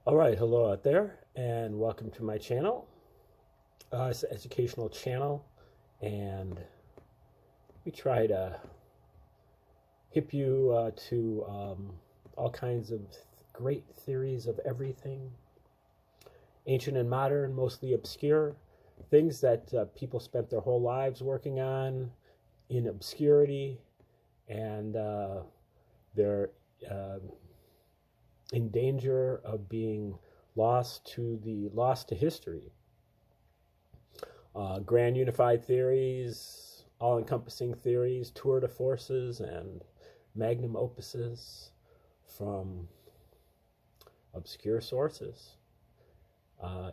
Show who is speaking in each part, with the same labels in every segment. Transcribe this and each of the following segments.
Speaker 1: All right, hello out there, and welcome to my channel. It's an educational channel, and we try to hip you to all kinds of great theories of everything, ancient and modern, mostly obscure, things that people spent their whole lives working on in obscurity, and they're in danger of being lost to history. Grand unified theories, all-encompassing theories, tour de forces, and magnum opuses from obscure sources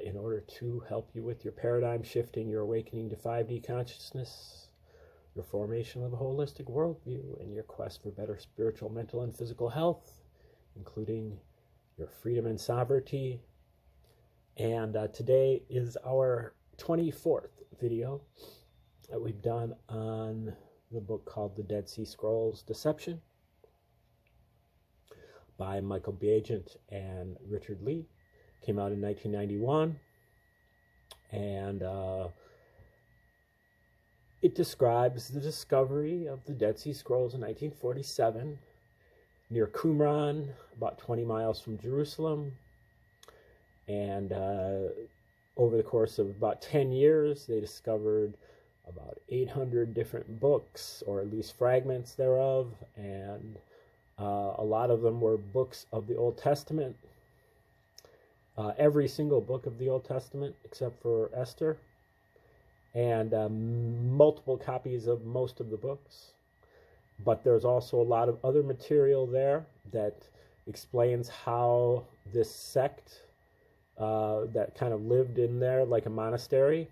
Speaker 1: in order to help you with your paradigm shifting, your awakening to 5D consciousness, your formation of a holistic worldview, and your quest for better spiritual, mental, and physical health, including your freedom and sovereignty. And today is our 24th video that we've done on the book called The Dead Sea Scrolls Deception by Michael Bajent and Richard Lee. Came out in 1991, and it describes the discovery of the Dead Sea Scrolls in 1947 near Qumran, about 20 miles from Jerusalem. And over the course of about 10 years, they discovered about 800 different books, or at least fragments thereof, and a lot of them were books of the Old Testament. Every single book of the Old Testament except for Esther, and multiple copies of most of the books. But there's also a lot of other material there that explains how this sect that kind of lived in there like a monastery,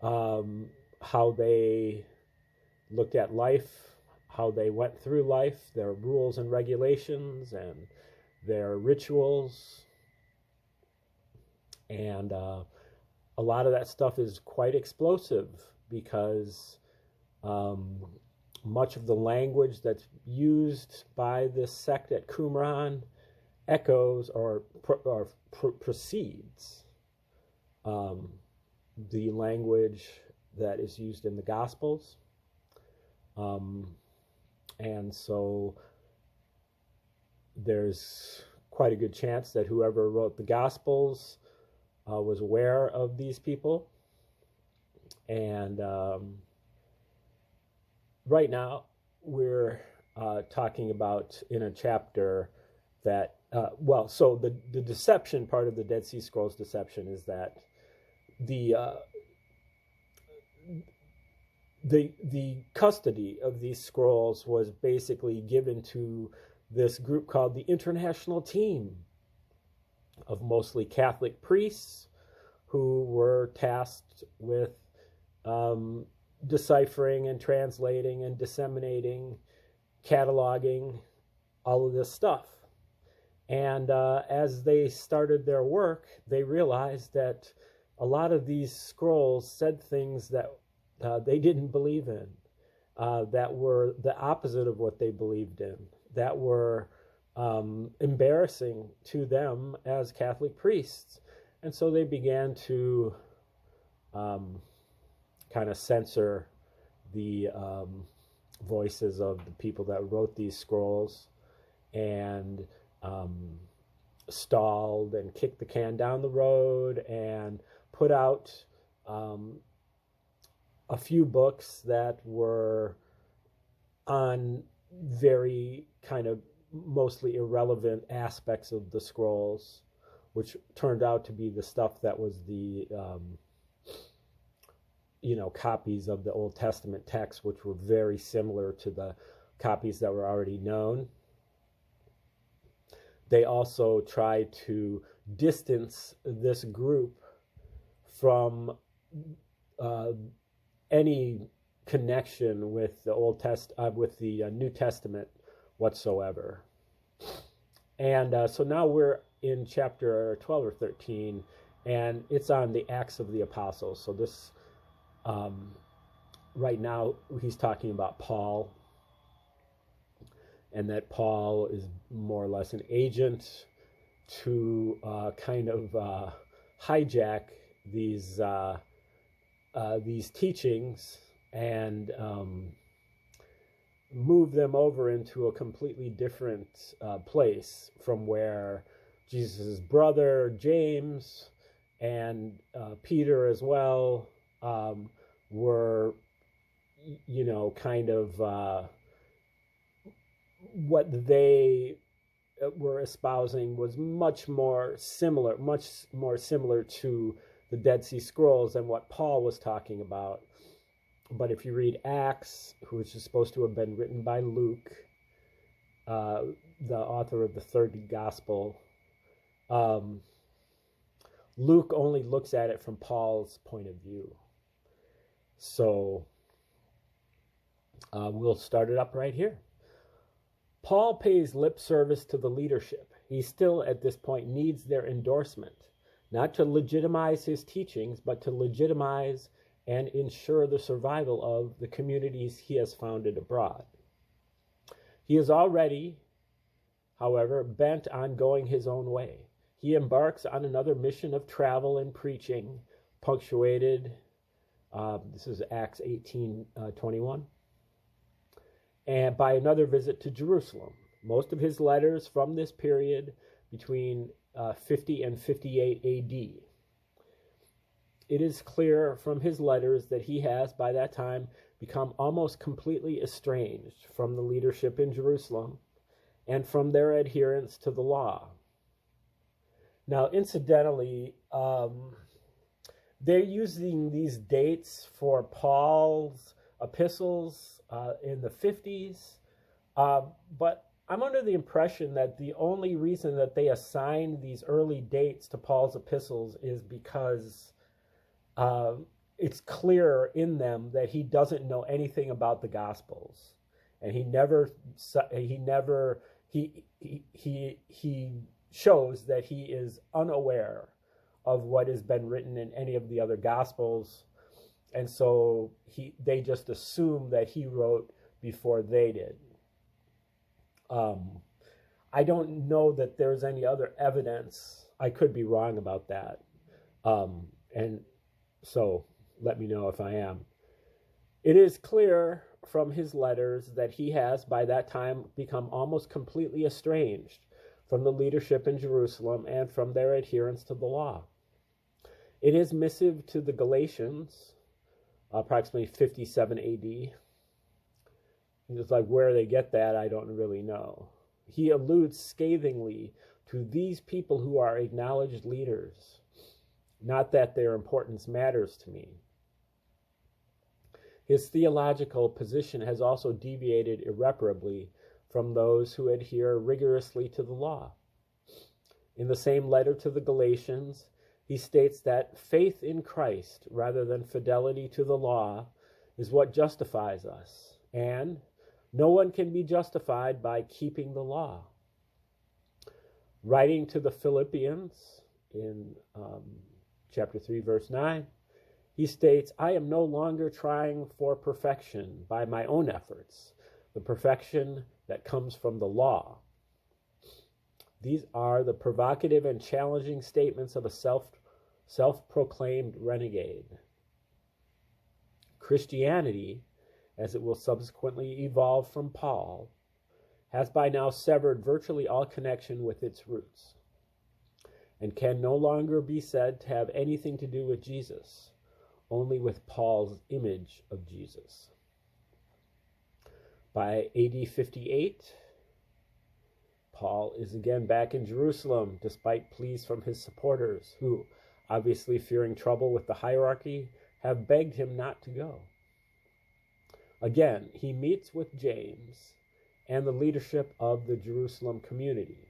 Speaker 1: how they looked at life, how they went through life, their rules and regulations, and their rituals. And a lot of that stuff is quite explosive because much of the language that's used by this sect at Qumran echoes or precedes the language that is used in the Gospels. And so there's quite a good chance that whoever wrote the Gospels was aware of these people. And right now, we're talking about in a chapter that, so the deception part of the Dead Sea Scrolls deception is that the custody of these scrolls was basically given to this group called the International Team of mostly Catholic priests who were tasked with deciphering and translating and disseminating, cataloging all of this stuff. And as they started their work, they realized that a lot of these scrolls said things that they didn't believe in, that were the opposite of what they believed in, that were embarrassing to them as Catholic priests. And so they began to kind of censor the voices of the people that wrote these scrolls, and stalled and kicked the can down the road and put out a few books that were on very kind of mostly irrelevant aspects of the scrolls, which turned out to be the stuff that was the copies of the Old Testament text, which were very similar to the copies that were already known. They also tried to distance this group from any connection with the New Testament whatsoever. And so now we're in chapter 12 or 13, and it's on the Acts of the Apostles. So this right now he's talking about Paul, and that Paul is more or less an agent to kind of hijack these teachings and move them over into a completely different place from where Jesus' brother James and Peter as well were, kind of what they were espousing was much more similar to the Dead Sea Scrolls than what Paul was talking about. But if you read Acts, which is supposed to have been written by Luke, the author of the third gospel, Luke only looks at it from Paul's point of view. So we'll start it up right here. Paul pays lip service to the leadership. He still, at this point, needs their endorsement, not to legitimize his teachings, but to legitimize and ensure the survival of the communities he has founded abroad. He is already, however, bent on going his own way. He embarks on another mission of travel and preaching, punctuated, this is Acts 18:21, and by another visit to Jerusalem. Most of his letters from this period between 50 and 58 AD. It is clear from his letters that he has, by that time, become almost completely estranged from the leadership in Jerusalem and from their adherence to the law. Now, incidentally, they're using these dates for Paul's epistles in the 50s, but I'm under the impression that the only reason that they assigned these early dates to Paul's epistles is because it's clear in them that he doesn't know anything about the Gospels, and he shows that he is unaware of what has been written in any of the other Gospels, and so they just assume that he wrote before they did. I don't know that there's any other evidence. I could be wrong about that, and so let me know if I am. It is clear from his letters that he has, by that time, become almost completely estranged from the leadership in Jerusalem and from their adherence to the law. In his missive to the Galatians, approximately 57 AD, it's like where they get that, I don't really know. He alludes scathingly to these people who are acknowledged leaders. Not that their importance matters to me. His theological position has also deviated irreparably from those who adhere rigorously to the law. In the same letter to the Galatians, he states that faith in Christ, rather than fidelity to the law, is what justifies us, and no one can be justified by keeping the law. Writing to the Philippians in chapter 3, verse 9, he states, I am no longer trying for perfection by my own efforts, the perfection that comes from the law. These are the provocative and challenging statements of a self-proclaimed renegade. Christianity, as it will subsequently evolve from Paul, has by now severed virtually all connection with its roots, and can no longer be said to have anything to do with Jesus, only with Paul's image of Jesus. By AD 58, Paul is again back in Jerusalem, despite pleas from his supporters, who, obviously fearing trouble with the hierarchy, have begged him not to go. Again, he meets with James and the leadership of the Jerusalem community.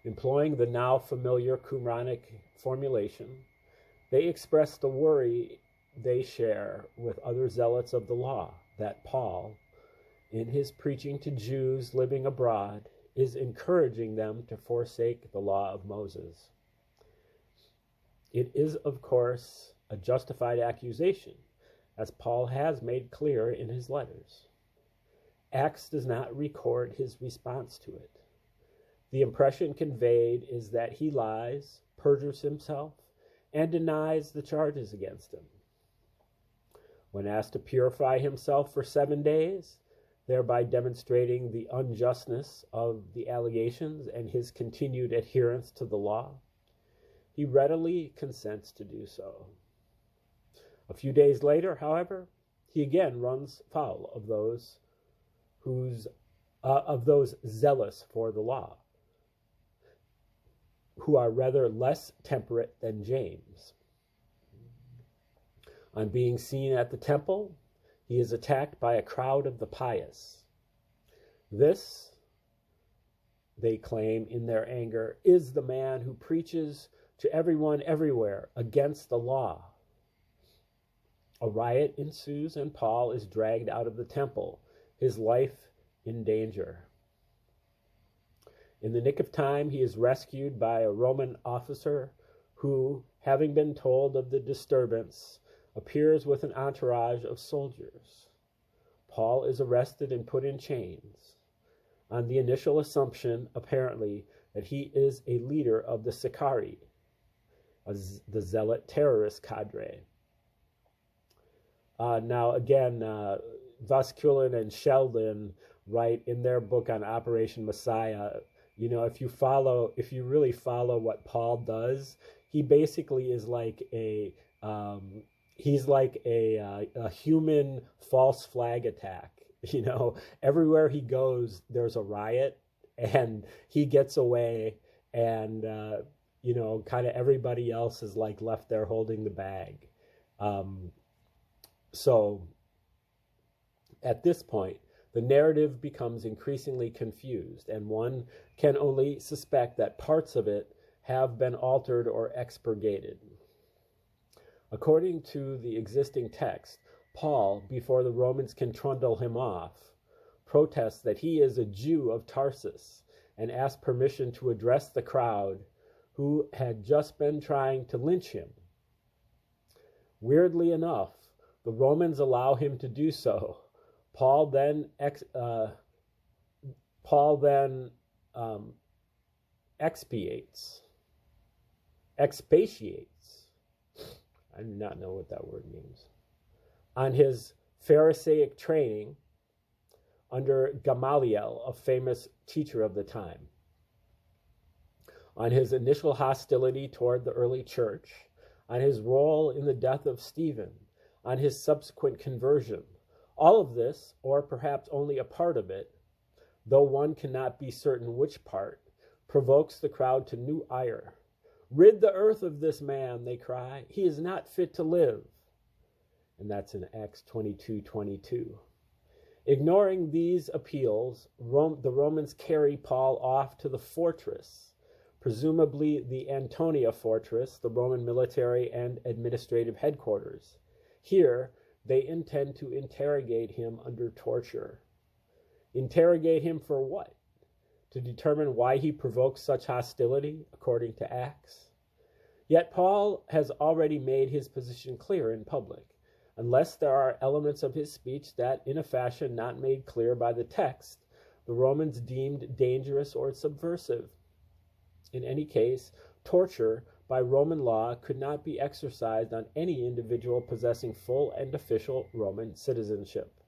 Speaker 1: Employing the now familiar Qumranic formulation, they express the worry they share with other zealots of the law that Paul, in his preaching to Jews living abroad, is encouraging them to forsake the law of Moses. It is, of course, a justified accusation, as Paul has made clear in his letters. Acts does not record his response to it. The impression conveyed is that he lies, perjures himself, and denies the charges against him. When asked to purify himself for 7 days, thereby demonstrating the unjustness of the allegations and his continued adherence to the law, he readily consents to do so. A few days later, however, he again runs foul of those zealous for the law, who are rather less temperate than James. On being seen at the temple, he is attacked by a crowd of the pious. This, they claim in their anger, is the man who preaches to everyone everywhere against the law. A riot ensues and Paul is dragged out of the temple, his life in danger. In the nick of time, he is rescued by a Roman officer who, having been told of the disturbance, appears with an entourage of soldiers. Paul is arrested and put in chains, on the initial assumption, apparently, that he is a leader of the Sicarii, the zealot terrorist cadre. Now, again, Vasculin and Sheldon write in their book on Operation Messiah, you know, if you really follow what Paul does, he basically is like he's like a human false flag attack. You know, everywhere he goes, there's a riot, and he gets away, and you know, kind of everybody else is like left there holding the bag. So at this point, the narrative becomes increasingly confused, and one can only suspect that parts of it have been altered or expurgated. According to the existing text, Paul, before the Romans can trundle him off, protests that he is a Jew of Tarsus and asks permission to address the crowd who had just been trying to lynch him. Weirdly enough, the Romans allow him to do so. Paul then expatiates. I do not know what that word means. On his Pharisaic training under Gamaliel, a famous teacher of the time. On his initial hostility toward the early church, on his role in the death of Stephen, on his subsequent conversion. All of this, or perhaps only a part of it, though one cannot be certain which part, provokes the crowd to new ire. "Rid the earth of this man," they cry. "He is not fit to live." And that's in Acts 22:22. Ignoring these appeals, the Romans carry Paul off to the fortress, presumably the Antonia fortress, the Roman military and administrative headquarters. Here, they intend to interrogate him under torture. Interrogate him for what? To determine why he provokes such hostility, according to Acts. Yet Paul has already made his position clear in public, unless there are elements of his speech that, in a fashion not made clear by the text, the Romans deemed dangerous or subversive. In any case, torture by Roman law could not be exercised on any individual possessing full and official Roman citizenship,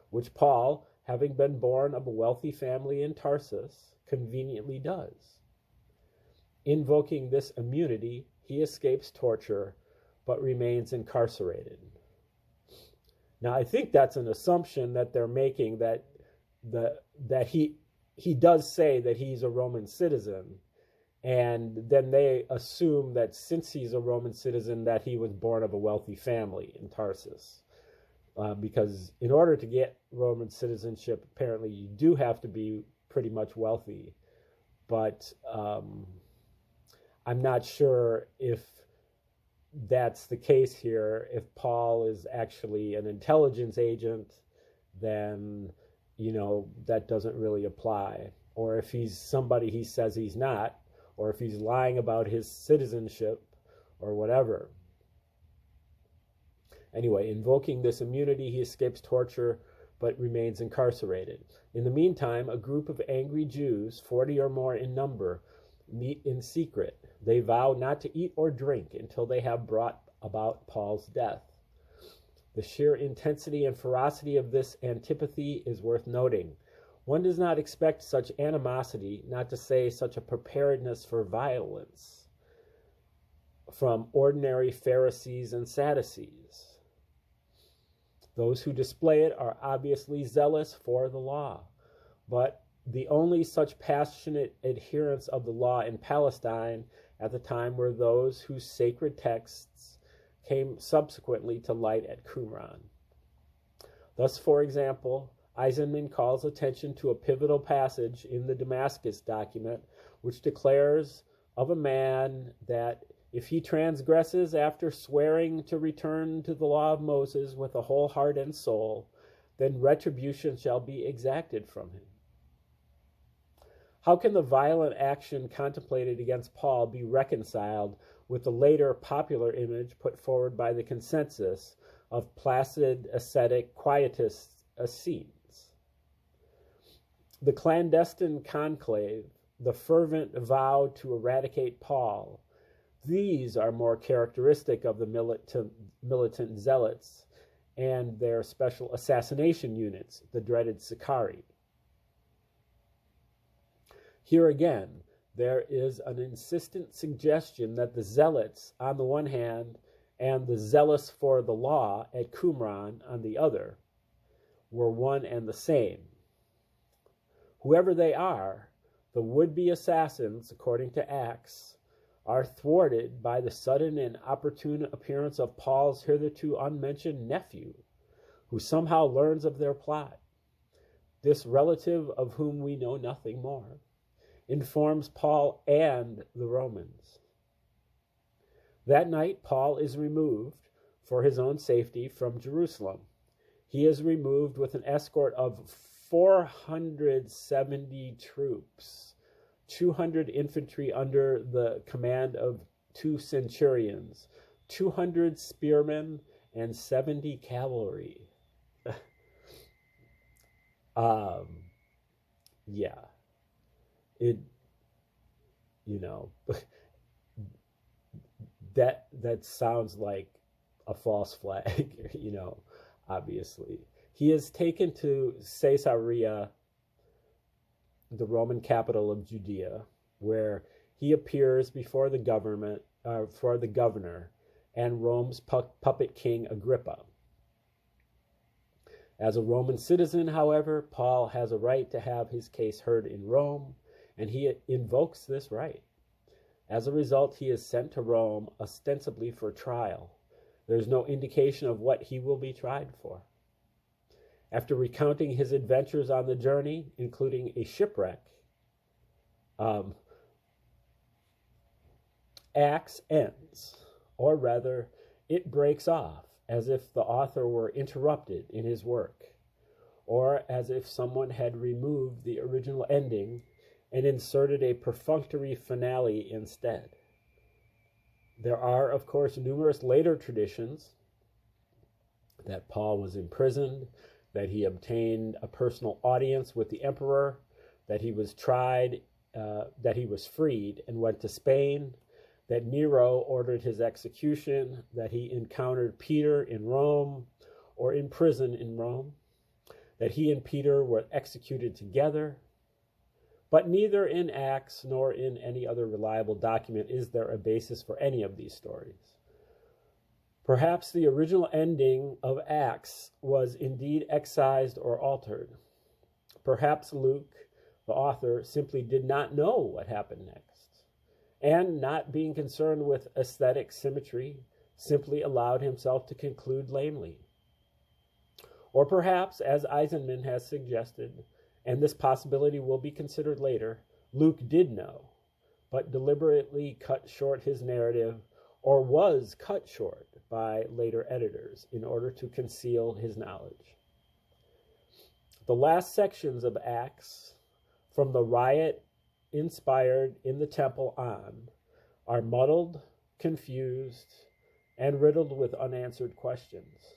Speaker 1: which Paul, having been born of a wealthy family in Tarsus, conveniently does. Invoking this immunity, he escapes torture, but remains incarcerated. Now, I think that's an assumption that they're making, that he does say that he's a Roman citizen, and then they assume that since he's a Roman citizen, that he was born of a wealthy family in Tarsus. Because in order to get Roman citizenship, apparently you do have to be pretty much wealthy. But I'm not sure if that's the case here. If Paul is actually an intelligence agent, then, you know, that doesn't really apply. Or if he's somebody he says he's not, or if he's lying about his citizenship, or whatever. Anyway, invoking this immunity, he escapes torture, but remains incarcerated. In the meantime, a group of angry Jews, 40 or more in number, meet in secret. They vow not to eat or drink until they have brought about Paul's death. The sheer intensity and ferocity of this antipathy is worth noting. One does not expect such animosity, not to say such a preparedness for violence, from ordinary Pharisees and Sadducees. Those who display it are obviously zealous for the law, but the only such passionate adherents of the law in Palestine at the time were those whose sacred texts came subsequently to light at Qumran. Thus, for example, Eisenman calls attention to a pivotal passage in the Damascus document, which declares of a man that if he transgresses after swearing to return to the law of Moses with a whole heart and soul, then retribution shall be exacted from him. How can the violent action contemplated against Paul be reconciled with the later popular image put forward by the consensus of placid, ascetic, quietist Essenes? The clandestine conclave, the fervent vow to eradicate Paul, these are more characteristic of the militant zealots and their special assassination units, the dreaded Sicarii. Here again, there is an insistent suggestion that the zealots, on the one hand, and the zealous for the law at Qumran, on the other, were one and the same. Whoever they are, the would-be assassins, according to Acts, are thwarted by the sudden and opportune appearance of Paul's hitherto unmentioned nephew, who somehow learns of their plot. This relative, of whom we know nothing more, informs Paul and the Romans. That night, Paul is removed for his own safety from Jerusalem. He is removed with an escort of 470 troops, 200 infantry under the command of 2 centurions, 200 spearmen, and 70 cavalry. Yeah. It, that sounds like a false flag, obviously. He is taken to Caesarea, the Roman capital of Judea, where he appears before the governor and Rome's puppet king Agrippa. As a Roman citizen, however, Paul has a right to have his case heard in Rome, and he invokes this right. As a result, he is sent to Rome ostensibly for trial. There's no indication of what he will be tried for. After recounting his adventures on the journey, including a shipwreck, Acts ends, or rather, it breaks off, as if the author were interrupted in his work, or as if someone had removed the original ending and inserted a perfunctory finale instead. There are, of course, numerous later traditions that Paul was imprisoned, that he obtained a personal audience with the emperor, that he was tried, that he was freed and went to Spain, that Nero ordered his execution, that he encountered Peter in Rome or in prison in Rome, that he and Peter were executed together. But neither in Acts nor in any other reliable document is there a basis for any of these stories. Perhaps the original ending of Acts was indeed excised or altered. Perhaps Luke, the author, simply did not know what happened next, and not being concerned with aesthetic symmetry, simply allowed himself to conclude lamely. Or perhaps, as Eisenman has suggested, and this possibility will be considered later, Luke did know, but deliberately cut short his narrative, or was cut short by later editors in order to conceal his knowledge. The last sections of Acts, from the riot inspired in the temple on, are muddled, confused, and riddled with unanswered questions.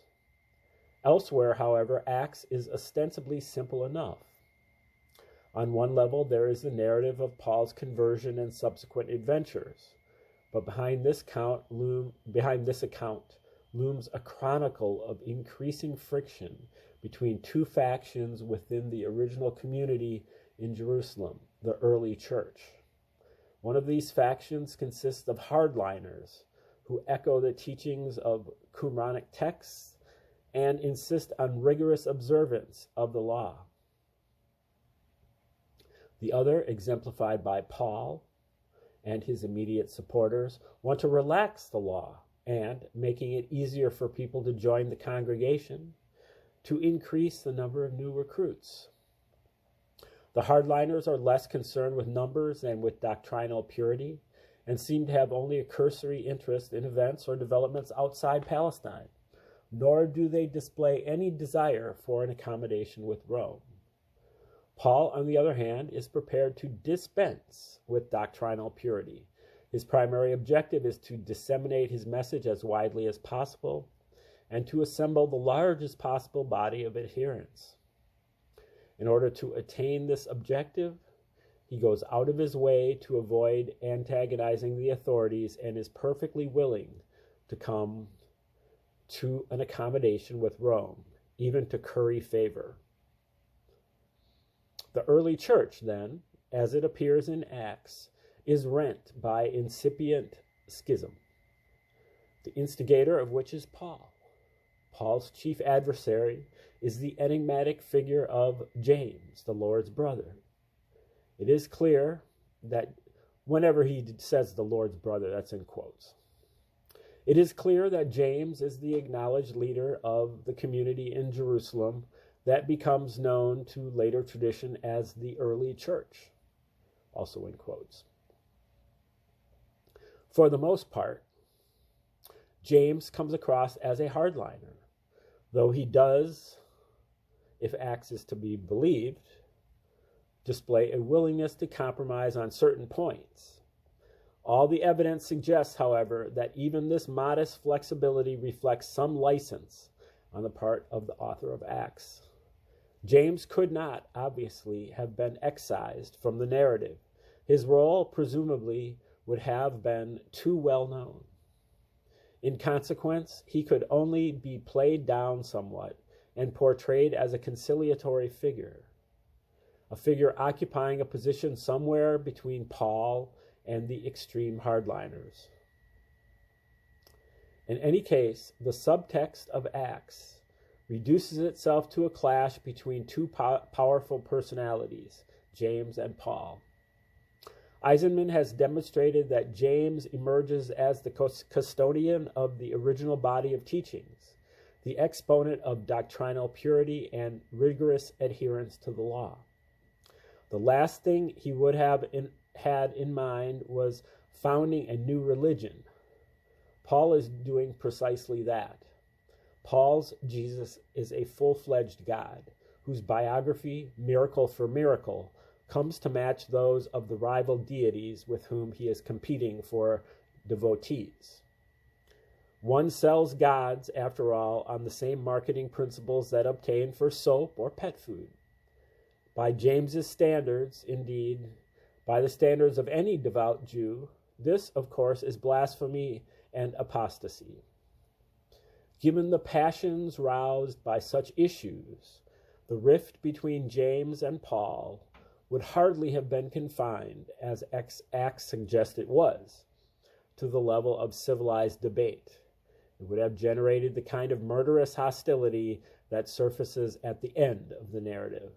Speaker 1: Elsewhere, however, Acts is ostensibly simple enough. On one level, there is the narrative of Paul's conversion and subsequent adventures, but behind this account looms a chronicle of increasing friction between two factions within the original community in Jerusalem, the early church. One of these factions consists of hardliners who echo the teachings of Qumranic texts and insist on rigorous observance of the law. The other, exemplified by Paul and his immediate supporters, want to relax the law and, making it easier for people to join the congregation, to increase the number of new recruits. The hardliners are less concerned with numbers than with doctrinal purity, and seem to have only a cursory interest in events or developments outside Palestine, nor do they display any desire for an accommodation with Rome. Paul, on the other hand, is prepared to dispense with doctrinal purity. His primary objective is to disseminate his message as widely as possible and to assemble the largest possible body of adherents. In order to attain this objective, he goes out of his way to avoid antagonizing the authorities and is perfectly willing to come to an accommodation with Rome, even to curry favor. The early church, then, as it appears in Acts, is rent by incipient schism, the instigator of which is Paul. Paul's chief adversary is the enigmatic figure of James, the Lord's brother. It is clear that whenever he says the Lord's brother, that's in quotes. It is clear that James is the acknowledged leader of the community in Jerusalem that becomes known to later tradition as the early church, also in quotes. For the most part, James comes across as a hardliner, though he does, if Acts is to be believed, display a willingness to compromise on certain points. All the evidence suggests, however, that even this modest flexibility reflects some license on the part of the author of Acts. James could not, obviously, have been excised from the narrative. His role, presumably, would have been too well known. In consequence, he could only be played down somewhat and portrayed as a conciliatory figure, a figure occupying a position somewhere between Paul and the extreme hardliners. In any case, the subtext of Acts reduces itself to a clash between two powerful personalities, James and Paul. Eisenman has demonstrated that James emerges as the custodian of the original body of teachings, the exponent of doctrinal purity and rigorous adherence to the law. The last thing he would have had in mind was founding a new religion. Paul is doing precisely that. Paul's Jesus is a full-fledged God, whose biography, miracle for miracle, comes to match those of the rival deities with whom he is competing for devotees. One sells gods, after all, on the same marketing principles that obtain for soap or pet food. By James's standards, indeed, by the standards of any devout Jew, this, of course, is blasphemy and apostasy. Given the passions roused by such issues, the rift between James and Paul would hardly have been confined, as Acts suggest it was, to the level of civilized debate. It would have generated the kind of murderous hostility that surfaces at the end of the narrative.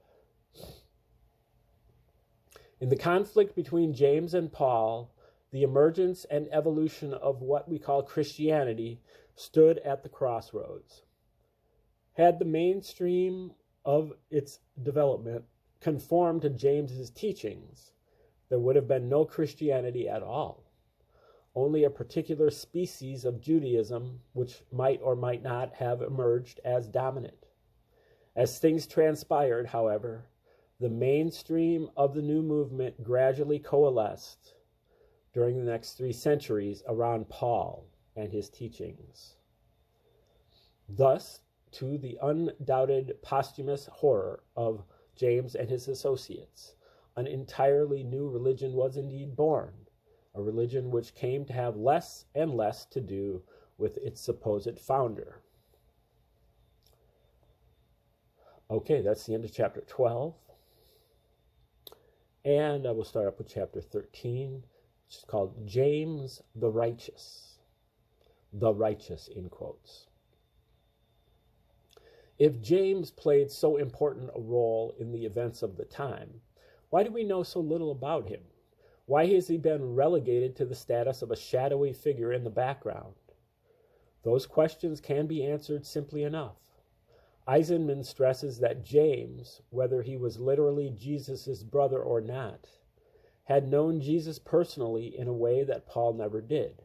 Speaker 1: In the conflict between James and Paul, the emergence and evolution of what we call Christianity stood at the crossroads. Had the mainstream of its development conformed to James's teachings, there would have been no Christianity at all, only a particular species of Judaism which might or might not have emerged as dominant. As things transpired, however, the mainstream of the new movement gradually coalesced during the next 3 centuries around Paul and his teachings. Thus, to the undoubted posthumous horror of James and his associates, an entirely new religion was indeed born, a religion which came to have less and less to do with its supposed founder. Okay, that's the end of chapter 12. And I will start up with chapter 13, which is called James the Righteous. The Righteous, in quotes. If James played so important a role in the events of the time, why do we know so little about him? Why has he been relegated to the status of a shadowy figure in the background? Those questions can be answered simply enough. Eisenman stresses that James, whether he was literally Jesus' brother or not, had known Jesus personally in a way that Paul never did.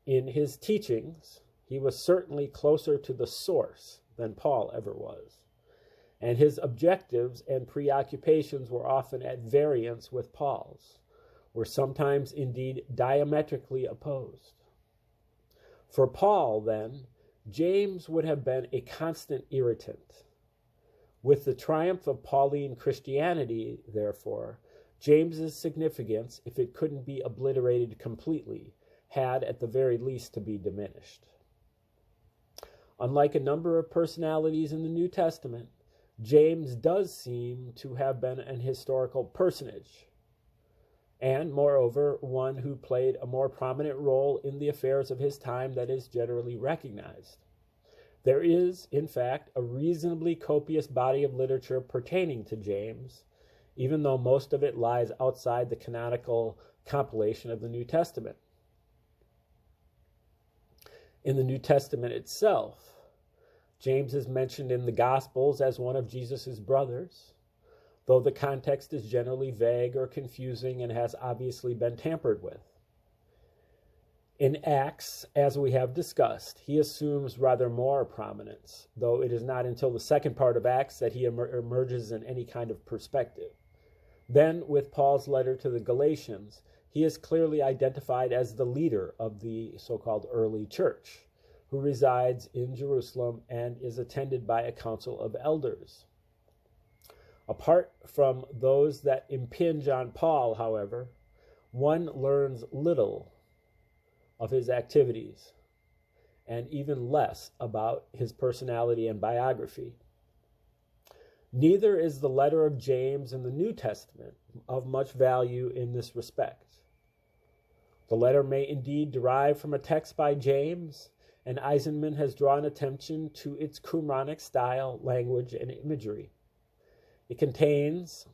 Speaker 1: In his teachings, he was certainly closer to the source than Paul ever was, and his objectives and preoccupations were often at variance with Paul's, were sometimes indeed diametrically opposed. For Paul, then, James would have been a constant irritant. With the triumph of Pauline Christianity, therefore, James's significance, if it couldn't be obliterated completely, had at the very least to be diminished. Unlike a number of personalities in the New Testament, James does seem to have been an historical personage, and, moreover, one who played a more prominent role in the affairs of his time that is generally recognized. There is, in fact, a reasonably copious body of literature pertaining to James, even though most of it lies outside the canonical compilation of the New Testament. In the New Testament itself, James is mentioned in the Gospels as one of Jesus' brothers, though the context is generally vague or confusing and has obviously been tampered with. In Acts, as we have discussed, he assumes rather more prominence, though it is not until the second part of Acts that he emerges in any kind of perspective. Then, with Paul's letter to the Galatians, he is clearly identified as the leader of the so-called early church, who resides in Jerusalem and is attended by a council of elders. Apart from those that impinge on Paul, however, one learns little of his activities and even less about his personality and biography. Neither is the letter of James in the New Testament of much value in this respect. The letter may indeed derive from a text by James, and Eisenman has drawn attention to its Qumranic style, language, and imagery. It contains,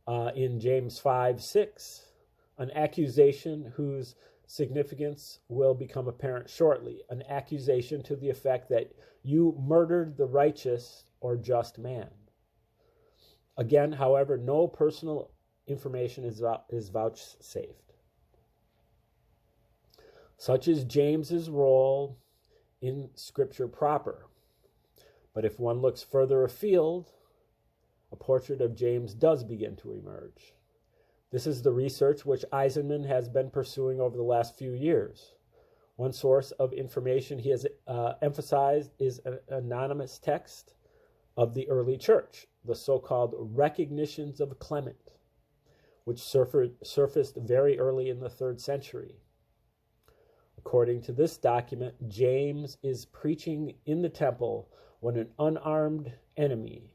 Speaker 1: in James 5:6, an accusation whose significance will become apparent shortly, an accusation to the effect that you murdered the righteous or just man. Again, however, no personal information is vouchsafed. Such is James's role in Scripture proper. But if one looks further afield, a portrait of James does begin to emerge. This is the research which Eisenman has been pursuing over the last few years. One source of information he has emphasized is an anonymous text of the early church, the so-called Recognitions of Clement, which surfaced very early in the 3rd century. According to this document, James is preaching in the temple when an unnamed enemy,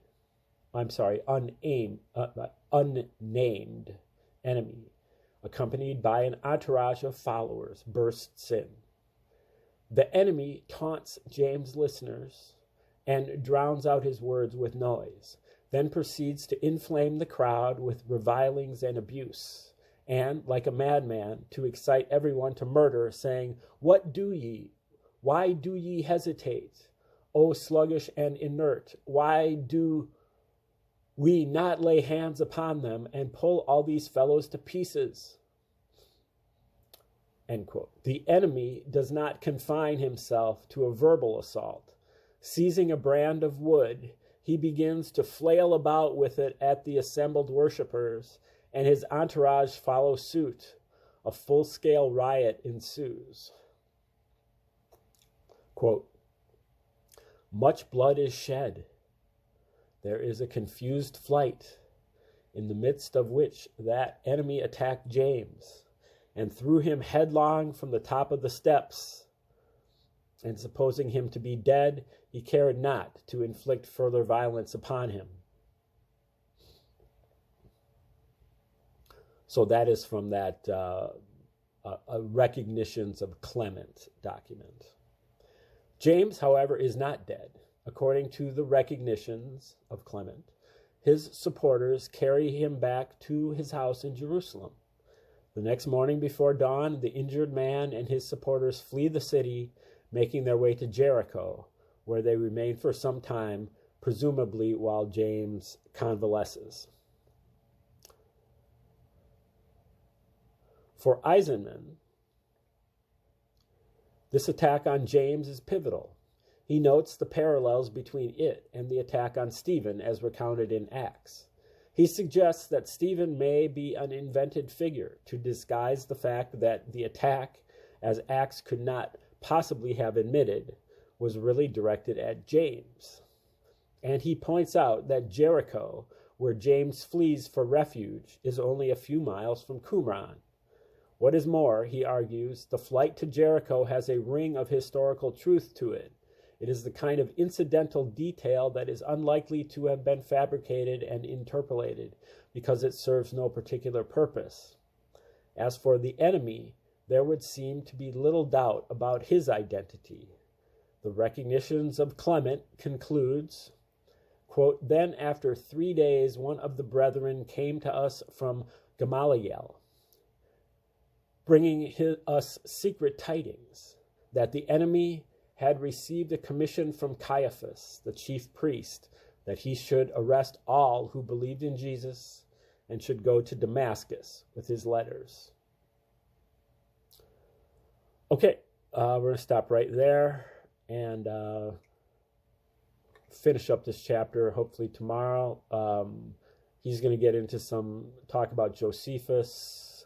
Speaker 1: accompanied by an entourage of followers, bursts in. The enemy taunts James' listeners and drowns out his words with noise, then proceeds to inflame the crowd with revilings and abuse, and, like a madman, to excite everyone to murder, saying, "What do ye? Why do ye hesitate? O sluggish and inert, why do we not lay hands upon them and pull all these fellows to pieces?" End quote. The enemy does not confine himself to a verbal assault. Seizing a brand of wood, he begins to flail about with it at the assembled worshippers, and his entourage follows suit. A full-scale riot ensues. Quote, Much blood is shed. There is a confused flight, in the midst of which that enemy attacked James and threw him headlong from the top of the steps. And supposing him to be dead, he cared not to inflict further violence upon him. So that is from that Recognitions of Clement document. James, however, is not dead. According to the Recognitions of Clement, his supporters carry him back to his house in Jerusalem. The next morning before dawn, the injured man and his supporters flee the city, making their way to Jericho, where they remain for some time, presumably while James convalesces. For Eisenman, this attack on James is pivotal. He notes the parallels between it and the attack on Stephen as recounted in Acts. He suggests that Stephen may be an invented figure to disguise the fact that the attack, as Acts could not possibly have admitted, was really directed at James. And he points out that Jericho, where James flees for refuge, is only a few miles from Qumran. What is more, he argues, the flight to Jericho has a ring of historical truth to it. It is the kind of incidental detail that is unlikely to have been fabricated and interpolated, because it serves no particular purpose. As for the enemy, there would seem to be little doubt about his identity. The Recognitions of Clement concludes, quote, "Then after 3 days, one of the brethren came to us from Gamaliel, bringing us secret tidings, that the enemy had received a commission from Caiaphas, the chief priest, that he should arrest all who believed in Jesus and should go to Damascus with his letters." Okay, we're going to stop right there and finish up this chapter hopefully tomorrow. He's going to get into some talk about Josephus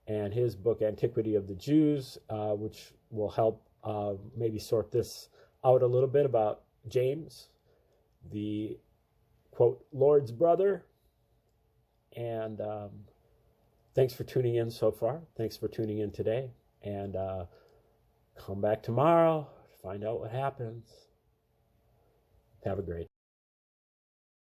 Speaker 1: and his book Antiquity of the Jews, which will help maybe sort this out a little bit about James, the, quote, Lord's brother. And thanks for tuning in so far. Thanks for tuning in today. And come back tomorrow to find out what happens. Have a great